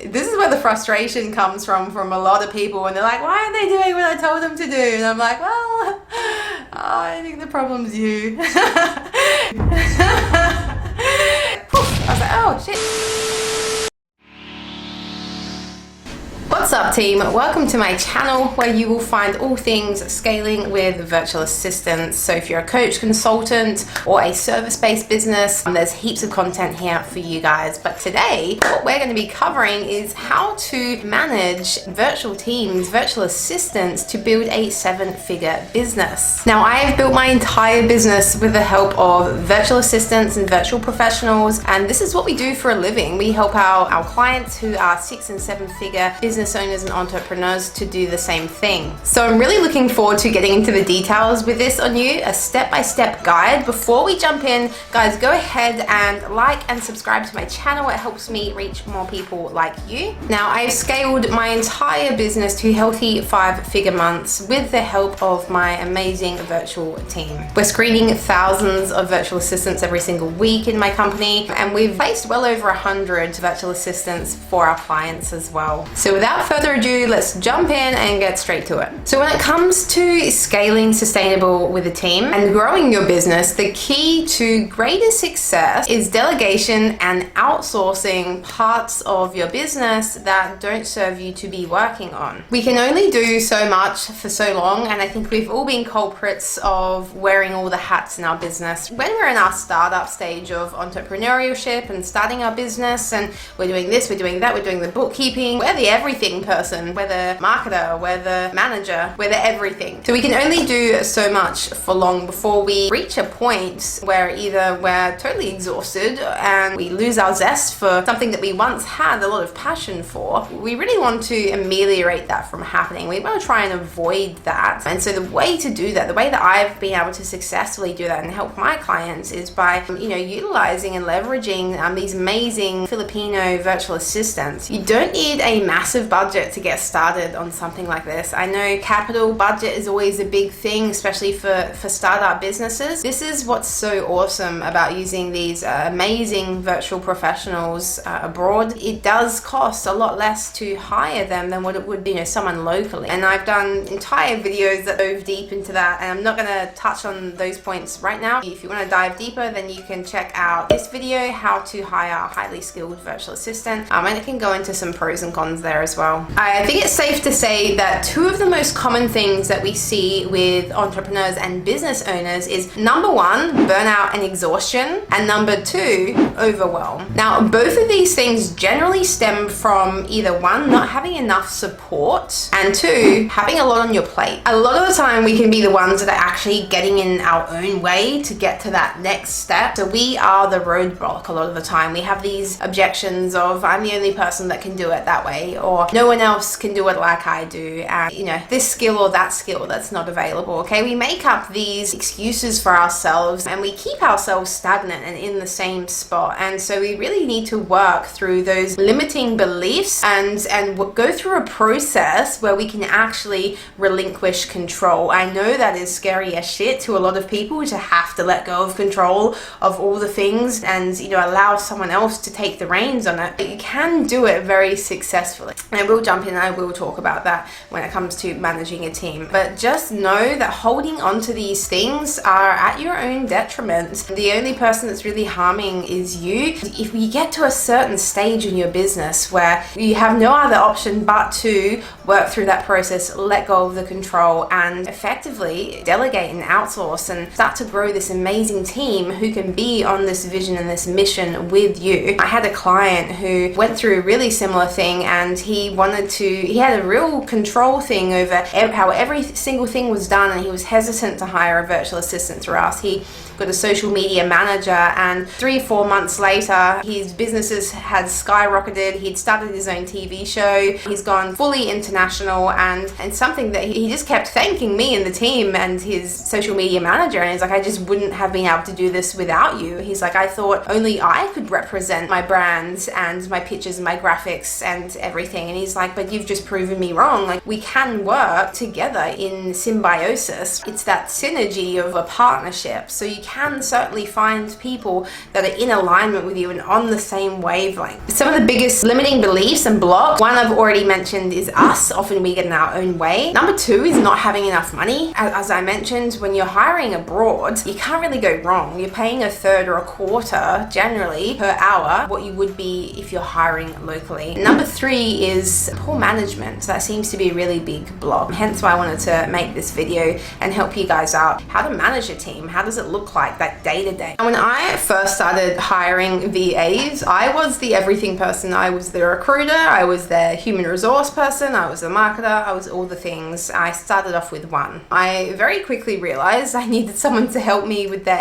this is where the frustration comes from a lot of people, and they're like, why aren't they doing what I told them to do? And I'm like, well, I think the problem's you. I was like, oh shit. What's up, team? Welcome to my channel where you will find all things scaling with virtual assistants. So if you're a coach, consultant, or a service-based business, there's heaps of content here for you guys. But today, what we're going to be covering is how to manage virtual teams, virtual assistants to build a 7-figure business. Now, I have built my entire business with the help of virtual assistants and virtual professionals, and this is what we do for a living. We help our clients who are 6- and 7-figure business owners and entrepreneurs to do the same thing. So I'm really looking forward to getting into the details with this on you, a step-by-step guide. Before we jump in, guys, go ahead and like and subscribe to my channel. It helps me reach more people like you. Now, I've scaled my entire business to healthy 5-figure months with the help of my amazing virtual team. We're screening thousands of virtual assistants every single week in my company, and we've placed well over 100 virtual assistants for our clients as well. So without further ado, let's jump in and get straight to it. So when it comes to scaling sustainable with a team and growing your business, the key to greater success is delegation and outsourcing parts of your business that don't serve you to be working on. We can only do so much for so long, and I think we've all been culprits of wearing all the hats in our business. When we're in our startup stage of entrepreneurship and starting our business, and we're doing this, we're doing that, we're doing the bookkeeping, we're the everything person, we're the marketer, we're the manager, we're the everything. So we can only do so much for long before we reach a point where either we're totally exhausted and we lose our zest for something that we once had a lot of passion for. We really want to ameliorate that from happening. We want to try and avoid that. And so the way to do that, the way that I've been able to successfully do that and help my clients is by, utilizing and leveraging these amazing Filipino virtual assistants. You don't need a massive budget to get started on something like this. I know capital budget is always a big thing, especially for startup businesses. This is what's so awesome about using these amazing virtual professionals abroad. It does cost a lot less to hire them than what it would be, someone locally. And I've done entire videos that dove deep into that, and I'm not going to touch on those points right now. If you want to dive deeper, then you can check out this video, how to hire a highly skilled virtual assistant, and it can go into some pros and cons there as well. I think it's safe to say that two of the most common things that we see with entrepreneurs and business owners is number one, burnout and exhaustion, and number two, overwhelm. Now, both of these things generally stem from either one, not having enough support, and two, having a lot on your plate. A lot of the time we can be the ones that are actually getting in our own way to get to that next step. So we are the roadblock a lot of the time. We have these objections of, I'm the only person that can do it that way, or no one else can do it like I do, and this skill or that skill that's not available. Okay, we make up these excuses for ourselves and we keep ourselves stagnant and in the same spot. And so we really need to work through those limiting beliefs and go through a process where we can actually relinquish control. I know that is scary as shit to a lot of people, to have to let go of control of all the things and allow someone else to take the reins on it. But you can do it very successfully. And I will jump in and I will talk about that when it comes to managing a team. But just know that holding on to these things are at your own detriment. The only person that's really harming is you. If you get to a certain stage in your business where you have no other option but to work through that process, let go of the control, and effectively delegate and outsource and start to grow this amazing team who can be on this vision and this mission with you. I had a client who went through a really similar thing, and he had a real control thing over how every single thing was done, and he was hesitant to hire a virtual assistant through us. He got a social media manager, and 3-4 months later his businesses had skyrocketed. He'd started his own TV show, he's gone fully international, and something that he just kept thanking me and the team and his social media manager, and he's like, I just wouldn't have been able to do this without you. He's like, I thought only I could represent my brands and my pictures and my graphics and everything. And he's like, but you've just proven me wrong. Like, we can work together in symbiosis. It's that synergy of a partnership. So you can certainly find people that are in alignment with you and on the same wavelength. Some of the biggest limiting beliefs and blocks, one I've already mentioned is us. Often we get in our own way. Number two is not having enough money. As I mentioned, when you're hiring abroad, you can't really go wrong. You're paying a third or a quarter generally per hour what you would be if you're hiring locally. Number three is poor management. That seems to be a really big block. Hence why I wanted to make this video and help you guys out how to manage a team. How does it look like that day to day? And when I first started hiring VAs, I was the everything person. I was the recruiter, I was the human resource person, I was the marketer, I was all the things. I started off with one. I very quickly realized I needed someone to help me with the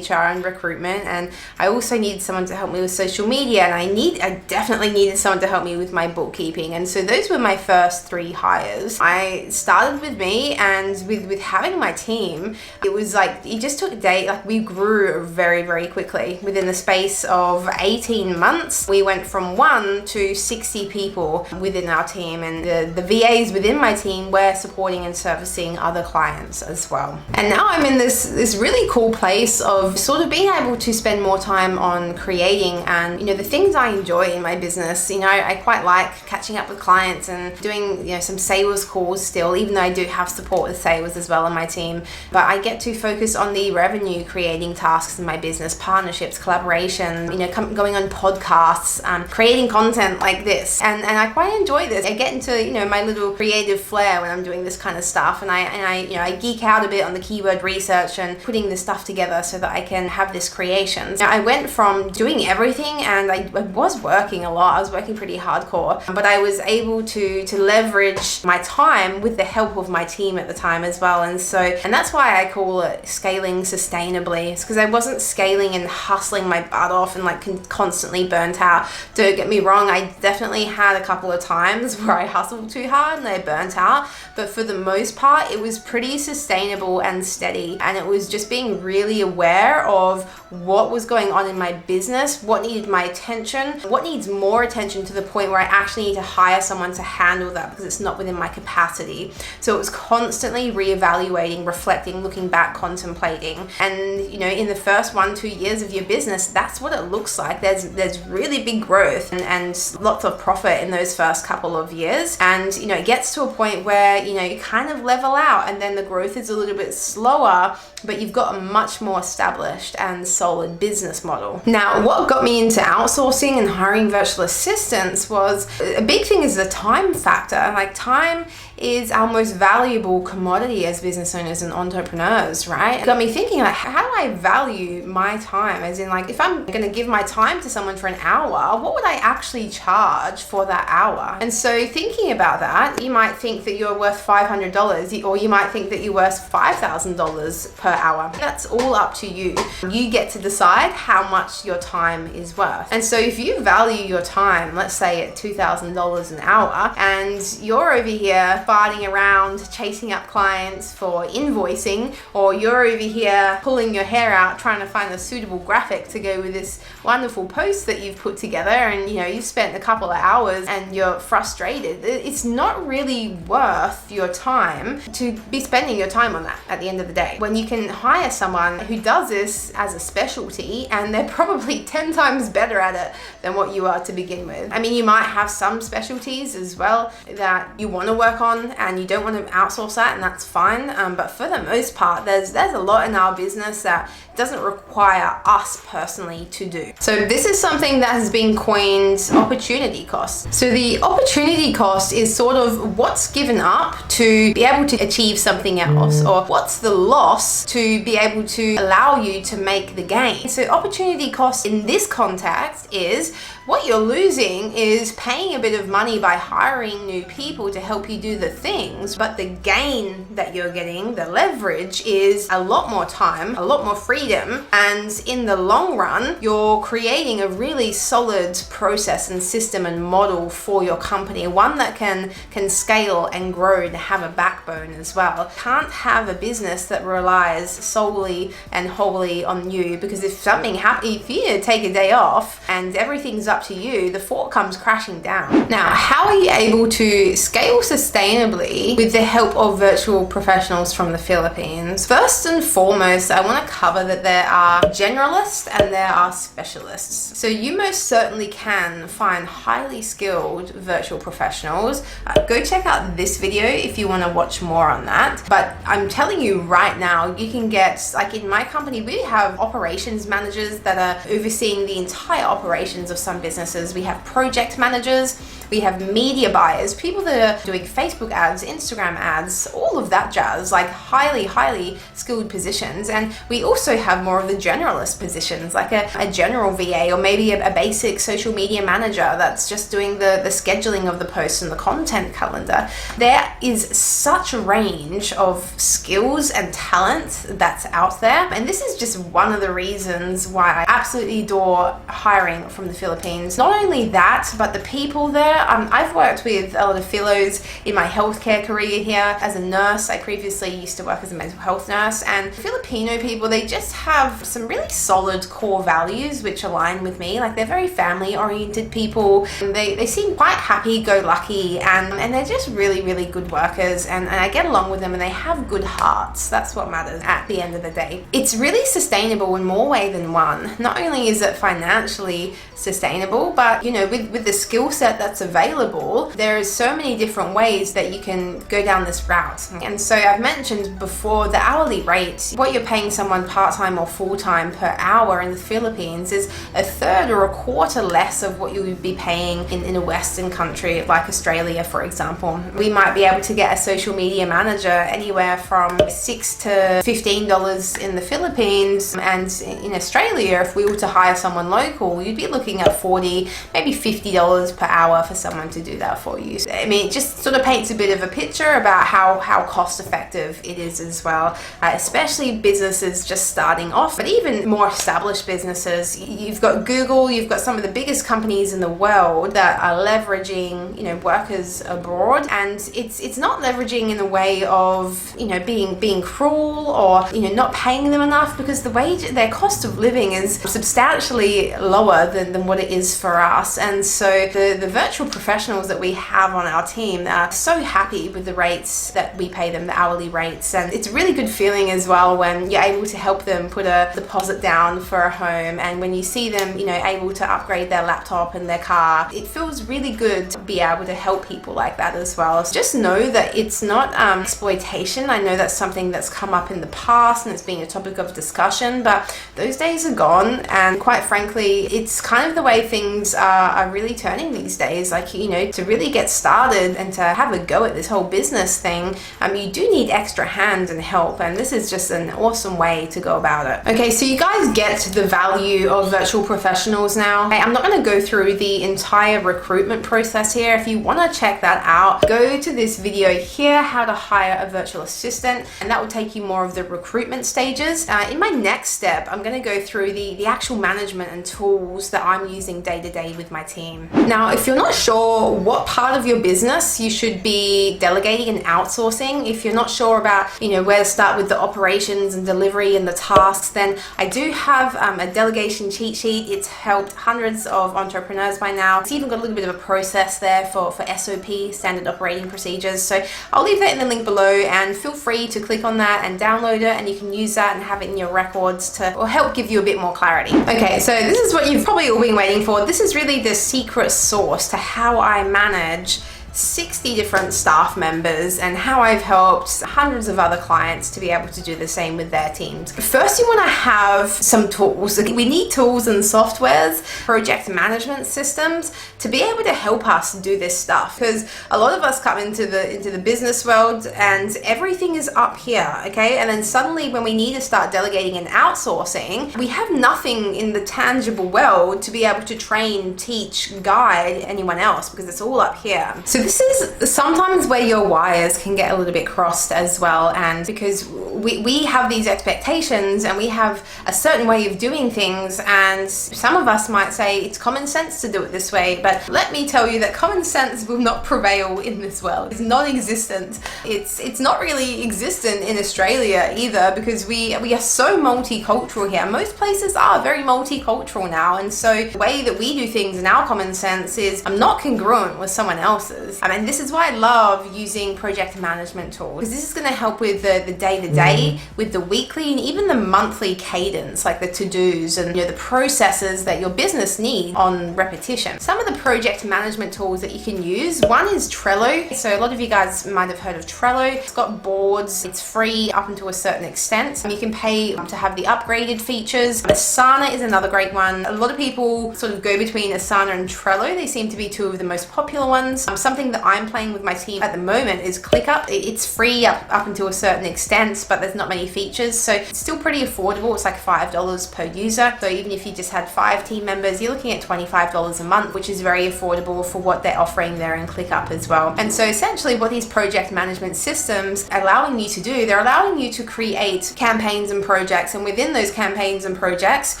HR and recruitment, and I also needed someone to help me with social media, and I definitely needed someone to help me with my bookkeeping. And so those were my first three hires. I started with me, and with having my team, it was like, it just took a day. Like, we grew very, very quickly. Within the space of 18 months, we went from 1 to 60 people within our team, and the VAs within my team were supporting and servicing other clients as well. And now I'm in this really cool place of sort of being able to spend more time on creating and, the things I enjoy in my business. I quite like catching up with clients and doing, some sales calls still, even though I do have support with sales as well in my team. But I get to focus on the revenue creating tasks in my business, partnerships, collaboration, going on podcasts, creating content like this. And I quite enjoy this. I get into, my little creative flair when I'm doing this kind of stuff. And I geek out a bit on the keyword research and putting this stuff together so that I can have this creation. Now, I went from doing everything, and I was working a lot. I was working pretty hardcore, but I was able to leverage my time with the help of my team at the time as well. And that's why I call it scaling sustainably. It's because I wasn't scaling and hustling my butt off and constantly burnt out. Don't get me wrong, I definitely had a couple of times where I hustled too hard and I burnt out, but for the most part it was pretty sustainable and steady. And it was just being really aware of what was going on in my business, what needed my attention, what needs more attention, to the point where I actually need to hire someone to handle that because it's not within my capacity. So it was constantly reevaluating, reflecting, looking back, contemplating. And in the first 1-2 years of your business, that's what it looks like. There's really big growth and lots of profit in those first couple of years. And it gets to a point where you kind of level out, and then the growth is a little bit slower, but you've got a much more established and solid business model. Now, what got me into outsourcing and hiring virtual assistants was a big thing is the time factor. Like, time is our most valuable commodity as business owners and entrepreneurs, right? It got me thinking, how do I value my time? As in, if I'm going to give my time to someone for an hour, what would I actually charge for that hour? And so thinking about that, you might think that you're worth $500, or you might think that you're worth $5,000 per hour. That's all up to you. You get to decide how much your time is worth. And so if you value your time, let's say at $2,000 an hour, and you're over here farting around chasing up clients for invoicing, or you're over here pulling your hair out trying to find a suitable graphic to go with this wonderful post that you've put together, and you've spent a couple of hours and you're frustrated, it's not really worth your time to be spending your time on that at the end of the day, when you can hire someone who does this as a specialty, and they're probably 10 times better at it than what you are to begin with. I mean, you might have some specialties as well that you want to work on and you don't want to outsource that, and that's fine. But for the most part, there's a lot in our business that doesn't require us personally to do. So this is something that has been coined opportunity cost. So the opportunity cost is sort of what's given up to be able to achieve something else, or what's the loss to be able to allow you to make the gain. So opportunity cost in this context is what you're losing is paying a bit of money by hiring new people to help you do the things, but the gain that you're getting, the leverage, is a lot more time, a lot more freedom, and in the long run, you're creating a really solid process and system and model for your company, one that can scale and grow and have a backbone as well. Can't have a business that relies solely and wholly on you, because if something happens, if you take a day off and everything's up up to you, the fort comes crashing down. Now, how are you able to scale sustainably with the help of virtual professionals from the Philippines? First and foremost, I want to cover that there are generalists and there are specialists. So you most certainly can find highly skilled virtual professionals. Go check out this video if you want to watch more on that. But I'm telling you right now, you can get, like in my company, we have operations managers that are overseeing the entire operations of some businesses. We have project managers, we have media buyers, people that are doing Facebook ads, Instagram ads, all of that jazz, like highly skilled positions. And we also have more of the generalist positions, like a general VA or maybe a basic social media manager that's just doing the scheduling of the posts and the content calendar. There is such a range of skills and talent that's out there. And this is just one of the reasons why I absolutely adore hiring from the Philippines. Not only that, but the people there. I've worked with a lot of philos in my healthcare career here. As a nurse, I previously used to work as a mental health nurse, and Filipino people, they just have some really solid core values which align with me. Like, they're very family oriented people. They seem quite happy-go-lucky, and they're just really good workers, and I get along with them, and they have good hearts. That's what matters at the end of the day. It's really sustainable in more ways than one. Not only is it financially sustainable, but with the skill set that's available, there is so many different ways that you can go down this route. And so I've mentioned before, the hourly rate, what you're paying someone part-time or full-time per hour in the Philippines is a third or a quarter less of what you would be paying in a Western country like Australia, for example. We might be able to get a social media manager anywhere from $6 to $15 in the Philippines, and in Australia, if we were to hire someone local, you'd be looking at $40, maybe $50 per hour for someone to do that for you. I mean, it just sort of paints a bit of a picture about how cost effective it is as well, especially businesses just starting off, but even more established businesses. You've got Google, you've got some of the biggest companies in the world that are leveraging, workers abroad, and it's not leveraging in the way of, being cruel or, not paying them enough, because their cost of living is substantially lower than what it is for us. And so the virtual professionals that we have on our team are so happy with the rates that we pay them, the hourly rates. And it's a really good feeling as well when you're able to help them put a deposit down for a home, and when you see them, able to upgrade their laptop and their car. It feels really good to be able to help people like that as well. So just know that it's not exploitation. I know that's something that's come up in the past and it's been a topic of discussion, but those days are gone, and quite frankly, it's kind of the way things are really turning these days. Like, to really get started and to have a go at this whole business thing, you do need extra hands and help, and this is just an awesome way to go about it. Okay, so you guys get the value of virtual professionals now. I'm not going to go through the entire recruitment process here. If you want to check that out, go to this video here, how to hire a virtual assistant, and that will take you more of the recruitment stages. In my next step, I'm going to go through the actual management and tools that I'm using day to day with my team. Now, if you're not sure what part of your business you should be delegating and outsourcing, if you're not sure about, where to start with the operations and delivery and the tasks, then I do have a delegation cheat sheet. It's helped hundreds of entrepreneurs by now. It's even got a little bit of a process there for SOP, standard operating procedures. So I'll leave that in the link below, and feel free to click on that and download it, and you can use that and have it in your records to help give you a bit more clarity. Okay, so this is what you've probably all been waiting for. This is really the secret sauce to how I manage 60 different staff members and how I've helped hundreds of other clients to be able to do the same with their teams. First, you want to have some tools. We need tools and softwares, project management systems to be able to help us do this stuff, because a lot of us come into the business world and everything is up here, okay? And then suddenly when we need to start delegating and outsourcing, we have nothing in the tangible world to be able to train, teach, guide anyone else, because it's all up here. So this is sometimes where your wires can get a little bit crossed as well, and because we have these expectations and we have a certain way of doing things, and some of us might say it's common sense to do it this way, but let me tell you that common sense will not prevail in this world. It's non-existent. It's not really existent in Australia either, because we are so multicultural here. Most places are very multicultural now, and so the way that we do things in our common sense is not congruent with someone else's. And this is why I love using project management tools, because this is going to help with the day-to-day, with the weekly, and even the monthly cadence, like the to-dos and the processes that your business needs on repetition. Some of the project management tools that you can use, one is Trello. So a lot of you guys might have heard of Trello. It's got boards. It's free up until a certain extent. You can pay to have the upgraded features. Asana is another great one. A lot of people sort of go between Asana and Trello. They seem to be two of the most popular ones. Something that I'm playing with my team at the moment is ClickUp. It's free up until a certain extent, but there's not many features. So it's still pretty affordable. It's like $5 per user. So even if you just had 5 team members, you're looking at $25 a month, which is very affordable for what they're offering there in ClickUp as well. And so essentially what these project management systems are allowing you to do, they're allowing you to create campaigns and projects. And within those campaigns and projects,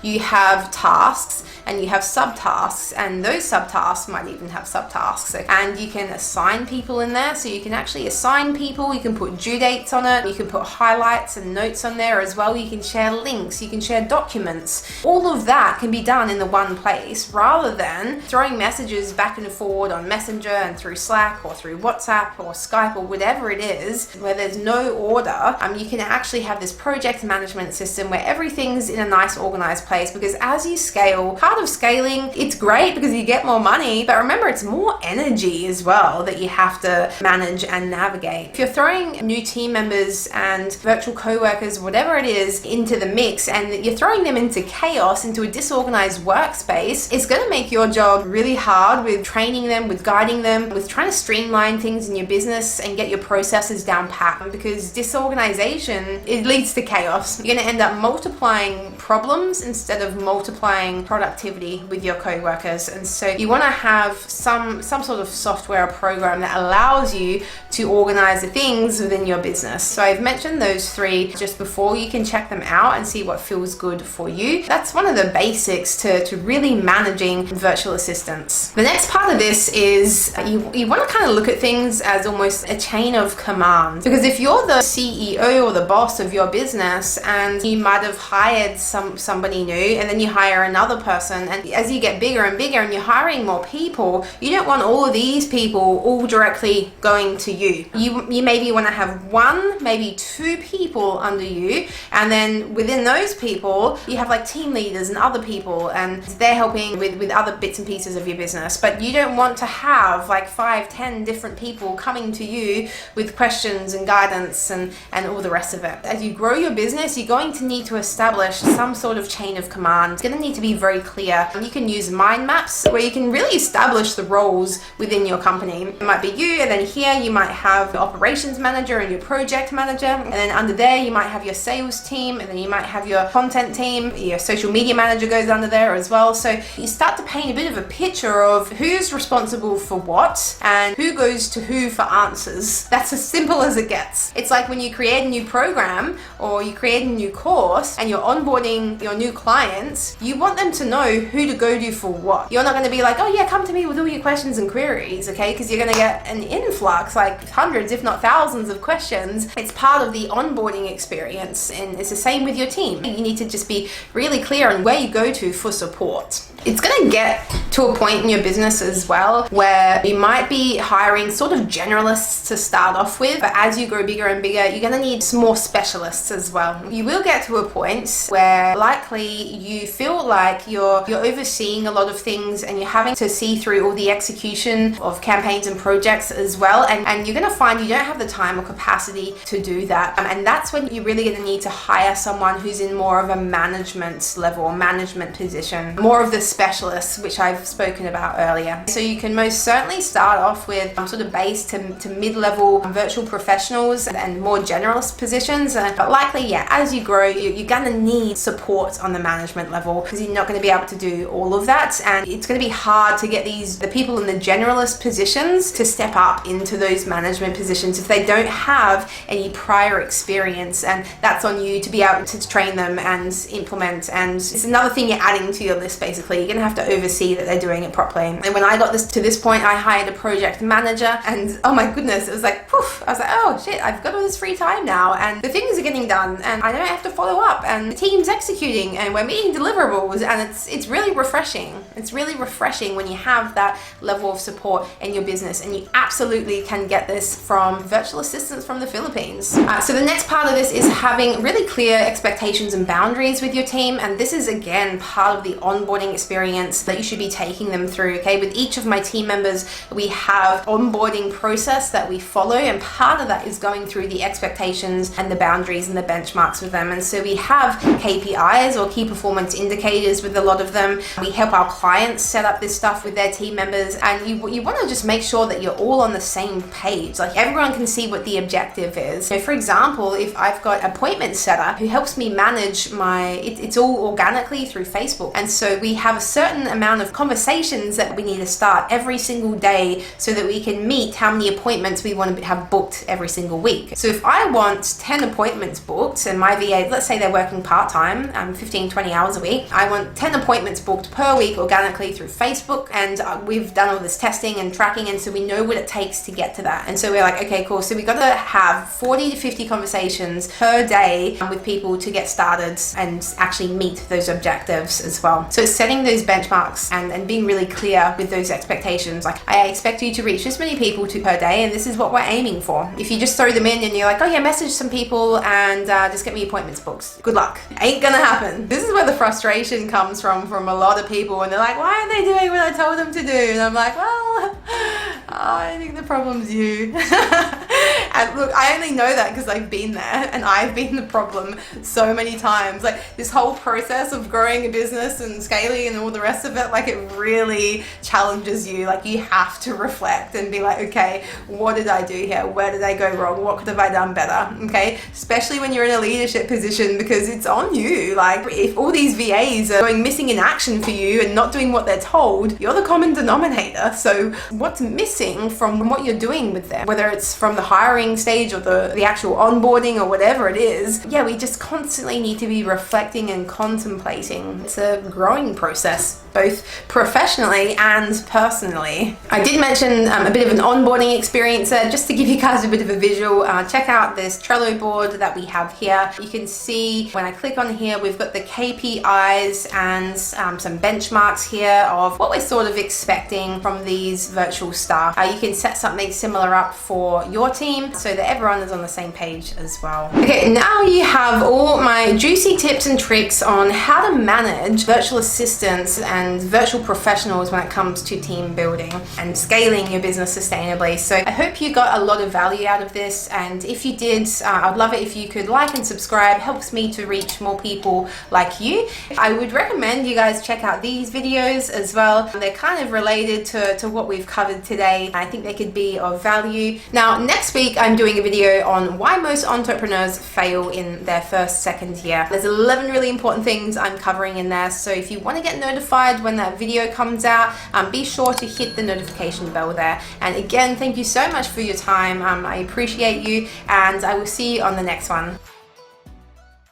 you have tasks and you have subtasks, and those subtasks might even have subtasks. And you can assign people in there. So you can actually assign people, you can put due dates on it, you can put highlights and notes on there as well. You can share links, you can share documents. All of that can be done in the one place, rather than throwing messages back and forward on Messenger and through Slack or through WhatsApp or Skype or whatever it is, where there's no order. You can actually have this project management system where everything's in a nice organized place, because as you scale, part of scaling, it's great because you get more money, but remember, it's more energy as well that you have to manage and navigate. If you're throwing new team members and virtual co-workers, whatever it is, into the mix, and you're throwing them into chaos, into a disorganized workspace, it's going to make your job really hard with training them, with guiding them, with trying to streamline things in your business and get your processes down pat, because disorganization, it leads to chaos. You're going to end up multiplying problems instead of multiplying productivity with your co-workers. And so you want to have some sort of software or program that allows you to organize the things within your business. So I've mentioned those 3 just before. You can check them out and see what feels good for you. That's one of the basics to really managing virtual assistants. The next part of this is you want to kind of look at things as almost a chain of command, because if you're the CEO or the boss of your business and you might have hired somebody new, and then you hire another person, and as you get bigger and bigger and you're hiring more people, you don't want all of these people all directly going to you. You maybe want to have 1, maybe 2 people under you, and then within those people you have like team leaders and other people, and they're helping with other bits and pieces of your business. But you don't want to have like 5-10 different people coming to you with questions and guidance and all the rest of it. As you grow your business, you're going to need to establish some sort of chain of command. It's going to need to be very clear. You can use mind maps where you can really establish the roles within your company. It might be you, and then here you might have your operations manager and your project manager, and then under there you might have your sales team, and then you might have your content team, your social media manager goes under there as well. So you start to paint a bit of a picture of who's responsible for what and who goes to who for answers. That's as simple as it gets. It's like when you create a new program or you create a new course and you're onboarding your new clients, you want them to know who to go to for what. You're not going to be like, oh yeah, come to me with all your questions and queries, okay? Because you're going to get an influx, like hundreds, if not thousands of questions. It's part of the onboarding experience, and it's the same with your team. You need to just be really clear on where you go to for support. It's going to get to a point in your business as well where you might be hiring sort of generalists to start off with, but as you grow bigger and bigger, you're going to need some more specialists as well. You will get to a point where likely you feel like you're overseeing a lot of things and you're having to see through all the execution of campaigns and projects as well, and you're going to find you don't have the time or capacity to do that, and that's when you're really going to need to hire someone who's in more of a management level or management position, more of the specialists, which I've spoken about earlier. So you can most certainly start off with sort of base to mid-level virtual professionals and more generalist positions. But likely, yeah, as you grow, you're gonna need support on the management level because you're not gonna be able to do all of that. And it's gonna be hard to get the people in the generalist positions to step up into those management positions if they don't have any prior experience. And that's on you to be able to train them and implement. And it's another thing you're adding to your list, basically. You're gonna have to oversee that they're doing it properly. And when I got to this point, I hired a project manager, and oh my goodness, it was like, poof, I was like, oh shit, I've got all this free time now, and the things are getting done, and I don't have to follow up, and the team's executing, and we're meeting deliverables, and it's really refreshing. It's really refreshing when you have that level of support in your business, and you absolutely can get this from virtual assistants from the Philippines. So the next part of this is having really clear expectations and boundaries with your team, and this is again part of the onboarding experience that you should be taking them through. Okay, with each of my team members, we have onboarding process that we follow, and part of that is going through the expectations and the boundaries and the benchmarks with them. And so we have KPIs, or key performance indicators, with a lot of them. We help our clients set up this stuff with their team members, and you want to just make sure that you're all on the same page. Like, everyone can see what the objective is. So for example, if I've got appointment setup who helps me manage it's all organically through Facebook, and so we have a certain amount of conversations that we need to start every single day so that we can meet how many appointments we want to have booked every single week. So if I want 10 appointments booked, and my VA, let's say they're working part-time, 15-20 hours a week, I want 10 appointments booked per week organically through Facebook, and we've done all this testing and tracking, and so we know what it takes to get to that. And so we're like, okay, cool, so we got to have 40 to 50 conversations per day with people to get started and actually meet those objectives as well. So setting those benchmarks and being really clear with those expectations. Like, I expect you to reach this many people per day, and this is what we're aiming for. If you just throw them in and you're like, oh yeah, message some people and just get me appointments booked, good luck. Ain't gonna happen. This is where the frustration comes from a lot of people, and they're like, why aren't they doing what I told them to do? And I'm like, well, I think the problem's you. And look, I only know that because I've been there, and I've been the problem so many times. Like, this whole process of growing a business and scaling and all the rest of it, like, it really challenges you. Like, you have to reflect and be like, okay, what did I do here? Where did I go wrong? What could have I done better? Okay, especially when you're in a leadership position, because it's on you. Like, if all these VAs are going missing in action for you and not doing what they're told, you're the common denominator. So what's missing from what you're doing with them, whether it's from the hiring stage or the actual onboarding or whatever it is, yeah, we just constantly need to be reflecting and contemplating. It's a growing process, both professionally and personally. I did mention a bit of an onboarding experience there, just to give you guys a bit of a visual. Check out this Trello board that we have here. You can see when I click on here, we've got the KPIs and some benchmarks here of what we're sort of expecting from these virtual staff. You can set something similar up for your team so that everyone is on the same page as well. Okay, now you have all my juicy tips and tricks on how to manage virtual assistants and virtual professionals when it comes to team building and scaling your business sustainably. So I hope you got a lot of value out of this, and if you did, I'd love it if you could like and subscribe. It helps me to reach more people like you. I would recommend you guys check out these videos as well. They're kind of related to what we've covered today. I think they could be of value. Now, next week I'm doing a video on why most entrepreneurs fail in their second year. There's 11 really important things I'm covering in there, so if you want to get notified when that video comes out, be sure to hit the notification bell there. And again, thank you so much for your time. I appreciate you, and I will see you on the next one.